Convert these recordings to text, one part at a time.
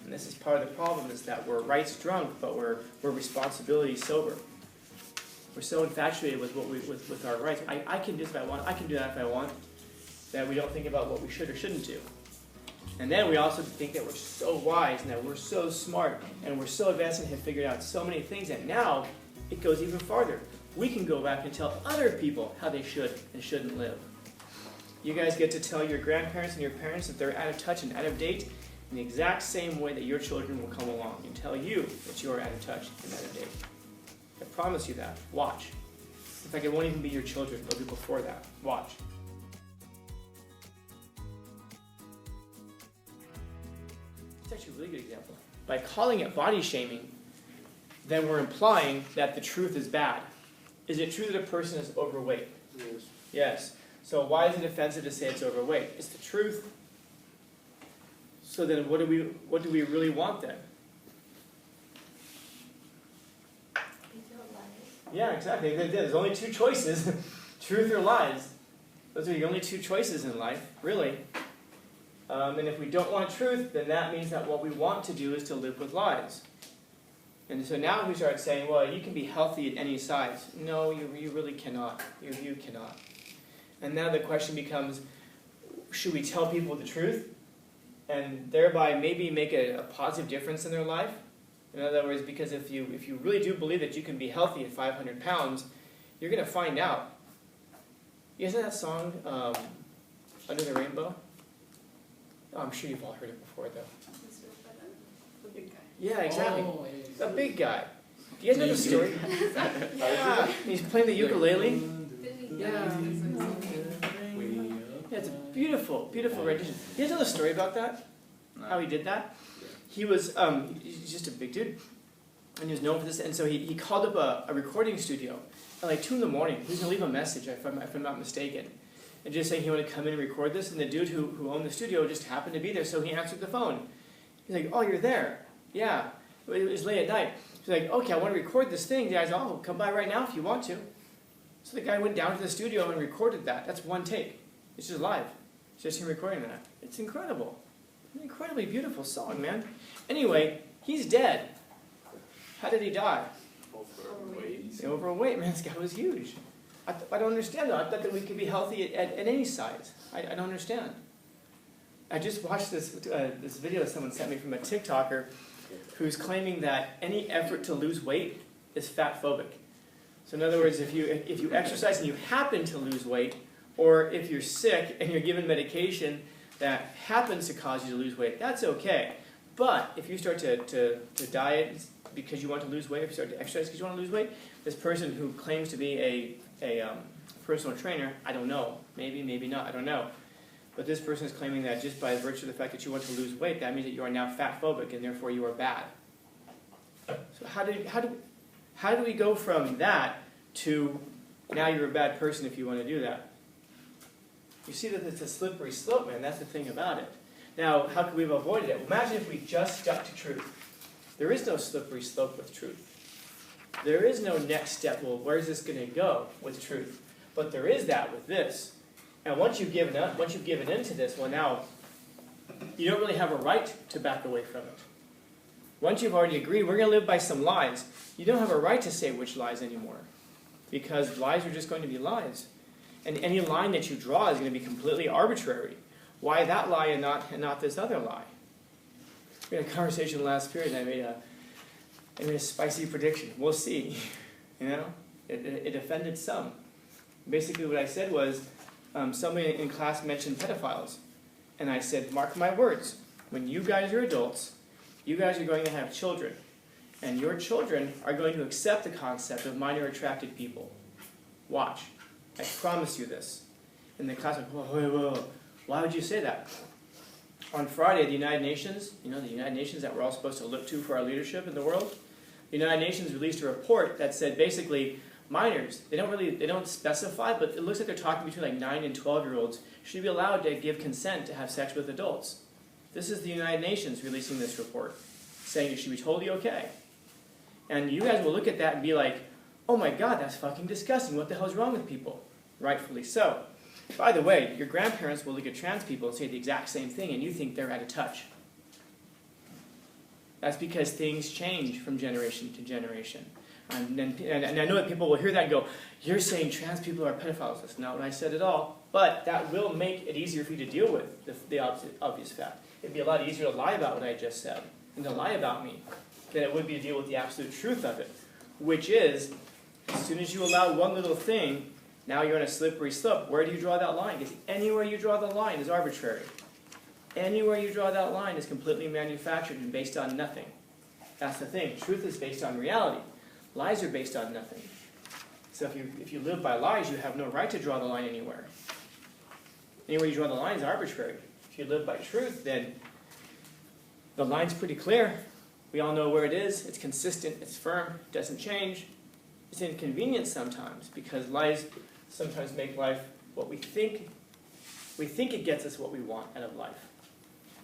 And this is part of the problem, is that we're rights drunk, but we're responsibility sober. We're so infatuated with with our rights. I can do this if I want. I can do that if I want. That we don't think about what we should or shouldn't do. And then we also think that we're so wise and that we're so smart and we're so advanced and have figured out so many things that now it goes even farther. We can go back and tell other people how they should and shouldn't live. You guys get to tell your grandparents and your parents that they're out of touch and out of date in the exact same way that your children will come along and tell you that you're out of touch and out of date. I promise you that. Watch. In fact, it won't even be your children. It'll be before that. Watch. It's actually a really good example. By calling it body shaming, then we're implying that the truth is bad. Is it true that a person is overweight? Yes. Yes. So why is it offensive to say it's overweight? It's the truth. So then what do we really want then? Yeah, exactly. There's only two choices, truth or lies. Those are the only two choices in life, really. And if we don't want truth, then that means that what we want to do is to live with lies. And so now we start saying, well, you can be healthy at any size. No, you really cannot. You cannot. And now the question becomes, should we tell people the truth and thereby maybe make a positive difference in their life? In other words, because if you really do believe that you can be healthy at 500 pounds, you're going to find out. Isn't that song, Under the Rainbow? Oh, I'm sure you've all heard it before, though. The big guy. Yeah, exactly. Oh, The big guy. Do you guys know the story? Yeah. He's playing the ukulele. Yeah. Yeah, it's a beautiful, beautiful rendition. You guys know the story about that? How he did that? He was, he's just a big dude. And he was known for this. And so he called up a recording studio at like 2 in the morning. He was going to leave a message, if I'm not mistaken. And just saying he wanted to come in and record this. And the dude who owned the studio just happened to be there. So he answered the phone. He's like, oh, you're there. Yeah. It was late at night. He's like, okay, I want to record this thing. The guy's, oh, come by right now if you want to. So the guy went down to the studio and recorded that. That's one take. It's just live. It's just him recording that. It's incredible. An incredibly beautiful song, man. Anyway, he's dead. How did he die? Overweight. Overweight, man. This guy was huge. I don't understand, though. I thought that we could be healthy at any size. I don't understand. I just watched this video that someone sent me from a TikToker who's claiming that any effort to lose weight is fat-phobic. So in other words, if you exercise and you happen to lose weight, or if you're sick and you're given medication that happens to cause you to lose weight, that's okay. But if you start to diet because you want to lose weight, if you start to exercise because you want to lose weight, this person who claims to be a personal trainer, I don't know, maybe not, I don't know. But this person is claiming that just by virtue of the fact that you want to lose weight, that means that you are now fat-phobic and therefore you are bad. So how do we go from that to now you're a bad person if you want to do that? You see that it's a slippery slope, man. That's the thing about it. Now, how could we have avoided it? Imagine if we just stuck to truth. There is no slippery slope with truth. There is no next step. Well, where's this going to go with truth? But there is that with this. And once you've given in to this, well, now you don't really have a right to back away from it. Once you've already agreed, we're going to live by some lies. You don't have a right to say which lies anymore, because lies are just going to be lies. And any line that you draw is going to be completely arbitrary. Why that lie and not this other lie? We had a conversation last period, and I made a spicy prediction. We'll see. You know, it offended some. Basically, what I said was, somebody in class mentioned pedophiles, and I said, mark my words. When you guys are adults, you guys are going to have children, and your children are going to accept the concept of minor attracted people. Watch. I promise you this. And the class went, whoa. Why would you say that? On Friday, the United Nations, the United Nations that we're all supposed to look to for our leadership in the world, the United Nations released a report that said basically minors, they don't specify, but it looks like they're talking between like 9 and 12-year-olds should be allowed to give consent to have sex with adults. This is the United Nations releasing this report, saying it should be totally okay. And you guys will look at that and be like, oh my God, that's fucking disgusting. What the hell is wrong with people? Rightfully so. By the way, your grandparents will look at trans people and say the exact same thing, and you think they're out of touch. That's because things change from generation to generation. And I know that people will hear that and go, you're saying trans people are pedophiles. That's not what I said at all. But that will make it easier for you to deal with the obvious fact. It'd be a lot easier to lie about what I just said and to lie about me than it would be to deal with the absolute truth of it, which is, as soon as you allow one little thing, now you're on a slippery slope. Where do you draw that line? Because anywhere you draw the line is arbitrary. Anywhere you draw that line is completely manufactured and based on nothing. That's the thing. Truth is based on reality. Lies are based on nothing. So if you live by lies, you have no right to draw the line anywhere. Anywhere you draw the line is arbitrary. If you live by truth, then the line's pretty clear. We all know where it is. It's consistent. It's firm. It doesn't change. It's inconvenient sometimes because lies sometimes make life what we think. We think it gets us what we want out of life.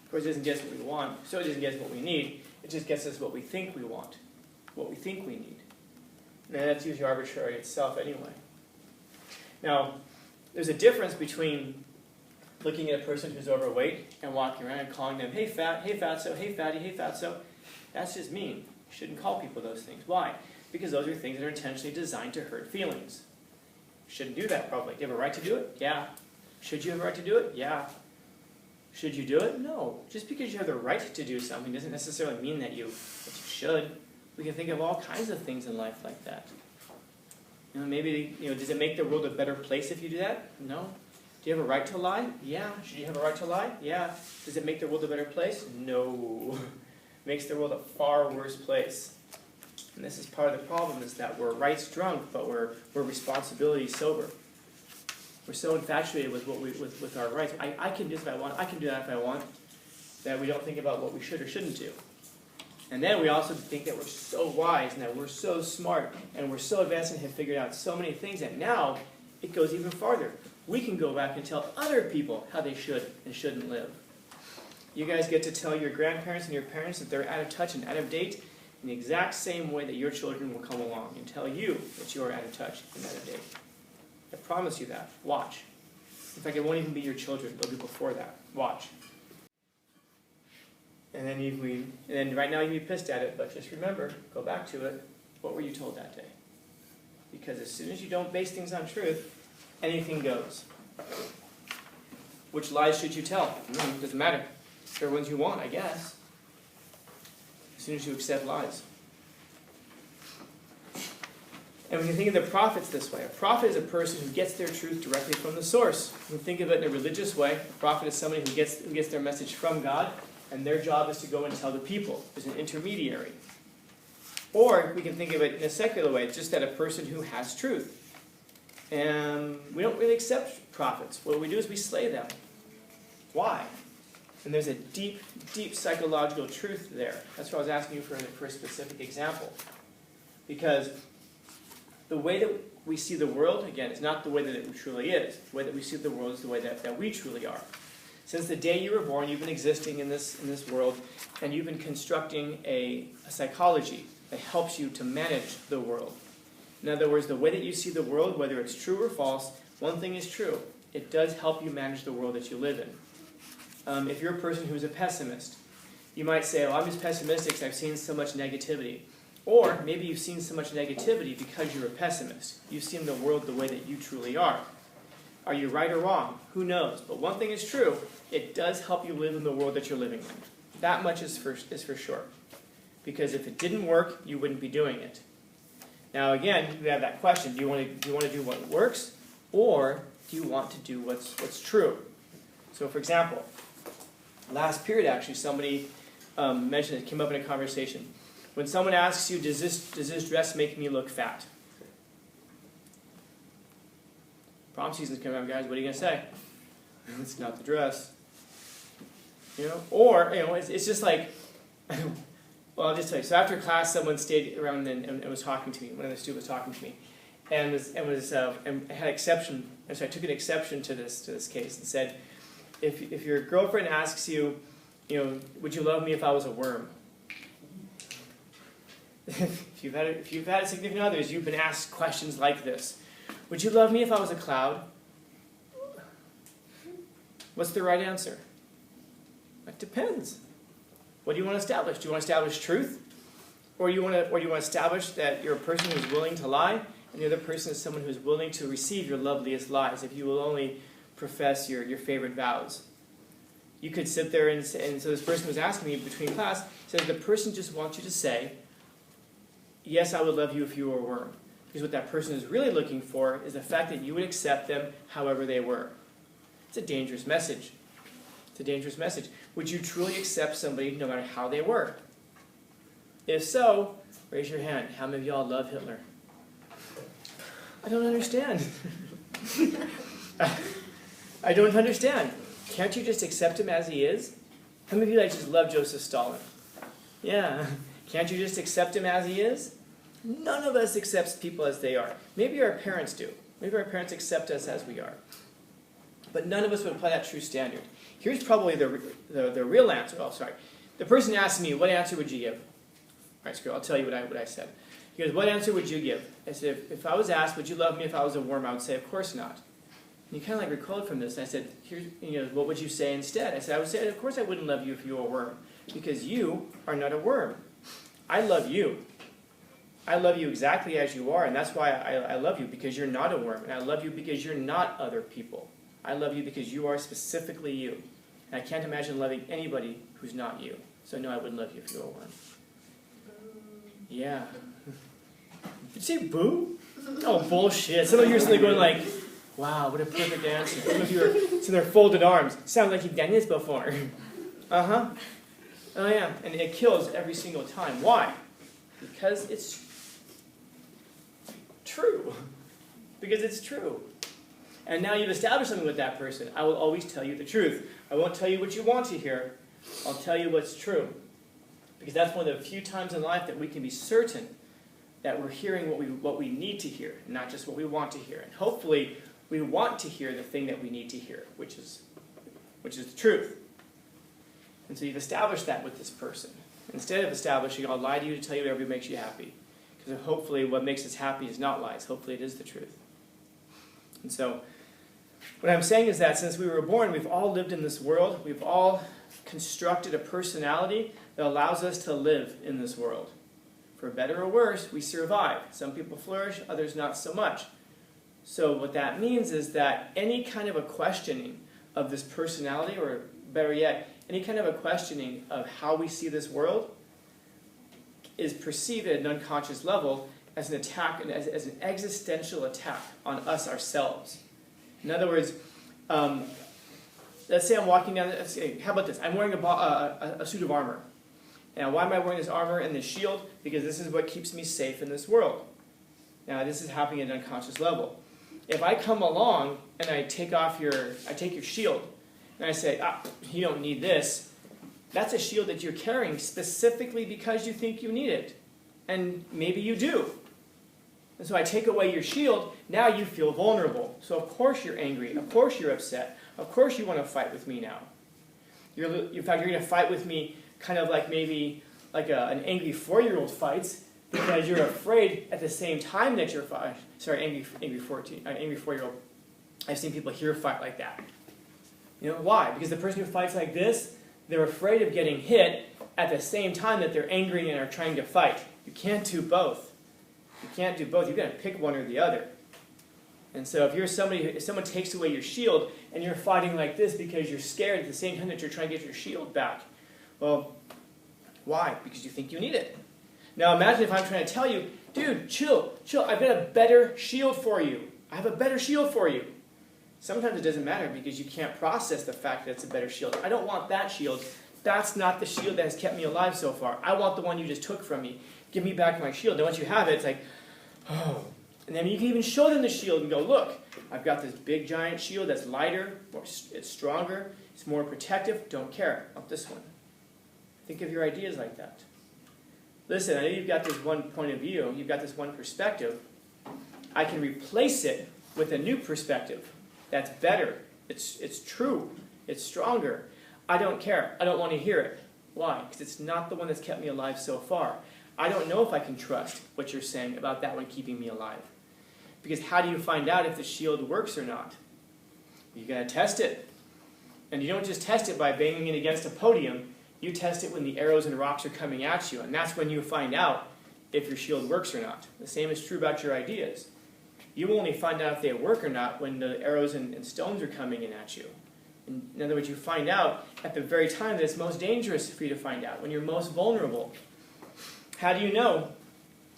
Of course, it doesn't get us what we want, so it doesn't get us what we need. It just gets us what we think we want, what we think we need. And that's usually arbitrary itself anyway. Now, there's a difference between looking at a person who's overweight and walking around and calling them, hey fat, hey fatso, hey fatty, hey fatso. That's just mean. You shouldn't call people those things. Why? Because those are things that are intentionally designed to hurt feelings. You shouldn't do that probably. Do you have a right to do it? Yeah. Should you have a right to do it? Yeah. Should you do it? No. Just because you have the right to do something doesn't necessarily mean that you should. We can think of all kinds of things in life like that. Maybe, does it make the world a better place if you do that? No. Do you have a right to lie? Yeah. Should you have a right to lie? Yeah. Does it make the world a better place? No. It makes the world a far worse place. And this is part of the problem, is that we're rights drunk, but we're responsibility sober. We're so infatuated with with our rights. I can do this if I want. I can do that if I want. That we don't think about what we should or shouldn't do. And then we also think that we're so wise and that we're so smart and we're so advanced and have figured out so many things that now it goes even farther. We can go back and tell other people how they should and shouldn't live. You guys get to tell your grandparents and your parents that they're out of touch and out of date in the exact same way that your children will come along and tell you that you're out of touch and out of date. I promise you that. Watch. In fact, it won't even be your children. They'll be before that. Watch. And then right now you can be pissed at it, but just remember, go back to it. What were you told that day? Because as soon as you don't base things on truth, anything goes. Which lies should you tell? Doesn't matter. There are ones you want, I guess. As soon as you accept lies. And we can think of the prophets this way. A prophet is a person who gets their truth directly from the source. We can think of it in a religious way. A prophet is somebody who gets their message from God, and their job is to go and tell the people. There's an intermediary. Or we can think of it in a secular way. It's just that a person who has truth. And we don't really accept prophets. What we do is we slay them. Why? And there's a deep, deep psychological truth there. That's what I was asking you for a specific example. Because the way that we see the world, again, is not the way that it truly is. The way that we see the world is the way that we truly are. Since the day you were born, you've been existing in this world, and you've been constructing a psychology that helps you to manage the world. In other words, the way that you see the world, whether it's true or false, one thing is true. It does help you manage the world that you live in. If you're a person who's a pessimist, you might say, I'm just pessimistic because I've seen so much negativity. Or maybe you've seen so much negativity because you're a pessimist. You've seen the world the way that you truly are. Are you right or wrong? Who knows? But one thing is true. It does help you live in the world that you're living in. That much is for sure. Because if it didn't work, you wouldn't be doing it. Now again, you have that question. Do you want to do what works? Or do you want to do what's true? So for example, last period actually, somebody mentioned it, came up in a conversation. When someone asks you, does this dress make me look fat? Prom season's coming up, guys. What are you going to say? It's not the dress. Or, it's just like, well, I'll just tell you. So after class, someone stayed around and was talking to me. One of the students was talking to me. And had exception. And so I took an exception to this case and said, if your girlfriend asks you, would you love me if I was a worm? If you've had a significant other, you've been asked questions like this. Would you love me if I was a cloud? What's the right answer? It depends. What do you want to establish? Do you want to establish truth? Or do you want to establish that you're a person who's willing to lie, and the other person is someone who's willing to receive your loveliest lies if you will only profess your favorite vows? You could sit there and say, and so this person was asking me between class, says the person just wants you to say, yes, I would love you if you were a worm. Because what that person is really looking for is the fact that you would accept them however they were. It's a dangerous message. It's a dangerous message. Would you truly accept somebody no matter how they were? If so, raise your hand. How many of y'all love Hitler? I don't understand. I don't understand. Can't you just accept him as he is? How many of you like just love Joseph Stalin? Yeah. Can't you just accept him as he is? None of us accepts people as they are. Maybe our parents do. Maybe our parents accept us as we are. But none of us would apply that true standard. Here's probably the real answer. Oh, sorry. The person asked me, what answer would you give? All right, screw it. I'll tell you what I said. He goes, what answer would you give? I said, if I was asked, would you love me if I was a worm, I would say, of course not. And he kind of like recoiled from this. And I said, what would you say instead? I said, I would say, of course I wouldn't love you if you were a worm. Because you are not a worm. I love you. I love you exactly as you are, and that's why I love you, because you're not a worm. And I love you because you're not other people. I love you because you are specifically you. And I can't imagine loving anybody who's not you. So no, I wouldn't love you if you were a worm. Yeah. Did you say boo? Oh, bullshit. Some of you are sitting there going like, wow, what a perfect answer. Some of you are sitting there folded arms. Sounds like you've done this before. Uh-huh. Oh yeah, and it kills every single time. Why? Because it's true. Because it's true. And now you've established something with that person. I will always tell you the truth. I won't tell you what you want to hear. I'll tell you what's true. Because that's one of the few times in life that we can be certain that we're hearing what we need to hear, not just what we want to hear. And hopefully, we want to hear the thing that we need to hear, which is the truth. And so you've established that with this person. Instead of establishing, I'll lie to you to tell you whatever makes you happy. Because hopefully what makes us happy is not lies. Hopefully it is the truth. And so what I'm saying is that since we were born, we've all lived in this world. We've all constructed a personality that allows us to live in this world. For better or worse, we survive. Some people flourish, others not so much. So what that means is that any kind of a questioning of this personality, or better yet, any kind of a questioning of how we see this world is perceived at an unconscious level as an attack, as an existential attack on us ourselves. In other words, let's say I'm walking down, how about this? I'm wearing a suit of armor. Now, why am I wearing this armor and this shield? Because this is what keeps me safe in this world. Now, this is happening at an unconscious level. If I come along and I take your shield, and I say, you don't need this, that's a shield that you're carrying specifically because you think you need it. And maybe you do. And so I take away your shield, now you feel vulnerable. So of course you're angry, of course you're upset, of course you want to fight with me now. In fact, you're going to fight with me kind of like maybe like an angry 4-year-old fights, because you're afraid at the same time that you're fighting. Sorry, angry 4-year-old. I've seen people here fight like that. You know, why? Because the person who fights like this, they're afraid of getting hit at the same time that they're angry and are trying to fight. You can't do both. You can't do both. You've got to pick one or the other. And so if someone takes away your shield and you're fighting like this because you're scared at the same time that you're trying to get your shield back, well, why? Because you think you need it. Now imagine if I'm trying to tell you, dude, chill, I've got a better shield for you. I have a better shield for you. Sometimes it doesn't matter because you can't process the fact that it's a better shield. I don't want that shield. That's not the shield that has kept me alive so far. I want the one you just took from me. Give me back my shield. And once you have it, it's like, oh. And then you can even show them the shield and go, look, I've got this big giant shield that's lighter, it's stronger, it's more protective. Don't care. I want this one. Think of your ideas like that. Listen, I know you've got this one point of view, you've got this one perspective. I can replace it with a new perspective that's better. It's true. It's stronger. I don't care. I don't want to hear it. Why? Because it's not the one that's kept me alive so far. I don't know if I can trust what you're saying about that one keeping me alive. Because how do you find out if the shield works or not? You got to test it. And you don't just test it by banging it against a podium. You test it when the arrows and rocks are coming at you, and that's when you find out if your shield works or not. The same is true about your ideas. You only find out if they work or not when the arrows and stones are coming in at you. In other words, you find out at the very time that it's most dangerous for you to find out, when you're most vulnerable. How do you know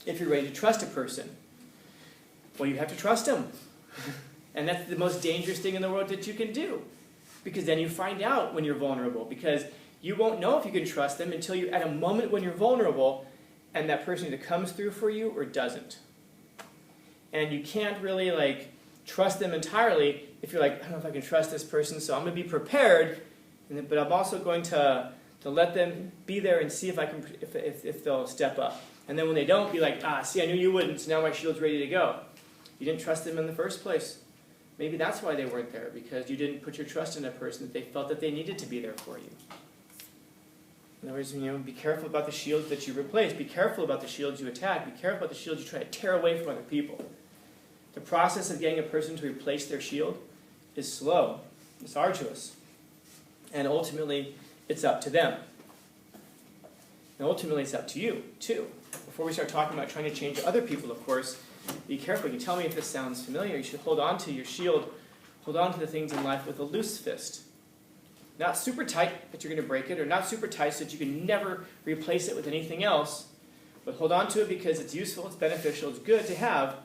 if you're ready to trust a person? Well, you have to trust them. And that's the most dangerous thing in the world that you can do. Because then you find out when you're vulnerable. Because you won't know if you can trust them until you're at a moment when you're vulnerable and that person either comes through for you or doesn't. And you can't really trust them entirely if you're like, I don't know if I can trust this person, so I'm going to be prepared, but I'm also going to let them be there and see if I can if they'll step up. And then when they don't, be like, see, I knew you wouldn't, so now my shield's ready to go. You didn't trust them in the first place. Maybe that's why they weren't there, because you didn't put your trust in a person that they felt that they needed to be there for you. In other words, be careful about the shields that you replace. Be careful about the shields you attack. Be careful about the shields you try to tear away from other people. The process of getting a person to replace their shield is slow. It's arduous. And ultimately, it's up to them. And ultimately, it's up to you, too. Before we start talking about trying to change other people, of course, be careful. You can tell me if this sounds familiar. You should hold on to your shield, hold on to the things in life with a loose fist. Not super tight that you're going to break it, or not super tight so that you can never replace it with anything else. But hold on to it because it's useful, it's beneficial, it's good to have,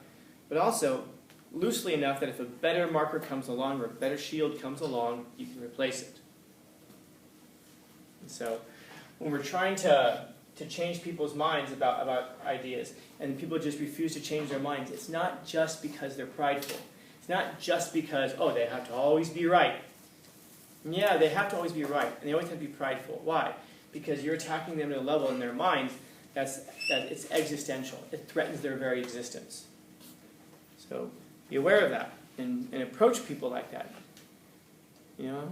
but also loosely enough that if a better marker comes along or a better shield comes along, you can replace it. And so when we're trying to change people's minds about ideas, and people just refuse to change their minds, it's not just because they're prideful. It's not just because, they have to always be right. Yeah, they have to always be right, and they always have to be prideful. Why? Because you're attacking them at a level in their minds that it's existential. It threatens their very existence. So be aware of that and approach people like that.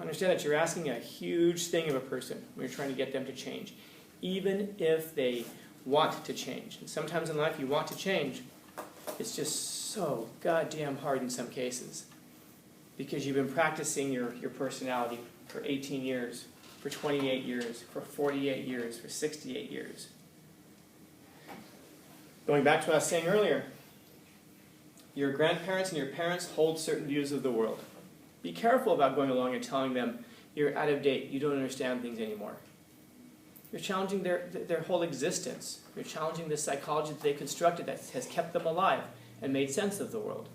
Understand that you're asking a huge thing of a person when you're trying to get them to change, even if they want to change. And sometimes in life you want to change. It's just so goddamn hard in some cases because you've been practicing your personality for 18 years, for 28 years, for 48 years, for 68 years. Going back to what I was saying earlier, your grandparents and your parents hold certain views of the world. Be careful about going along and telling them you're out of date, you don't understand things anymore. You're challenging their whole existence. You're challenging the psychology that they constructed that has kept them alive and made sense of the world.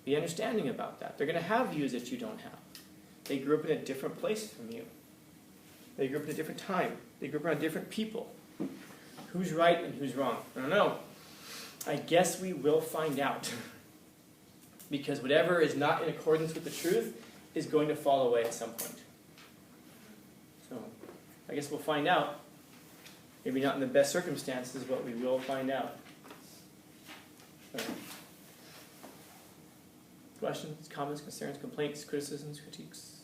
Be understanding about that. They're going to have views that you don't have. They grew up in a different place from you. They grew up in a different time. They grew up around different people. Who's right and who's wrong? I don't know. I guess we will find out. Because whatever is not in accordance with the truth is going to fall away at some point. So, I guess we'll find out. Maybe not in the best circumstances, but we will find out. So, questions, comments, concerns, complaints, criticisms, critiques?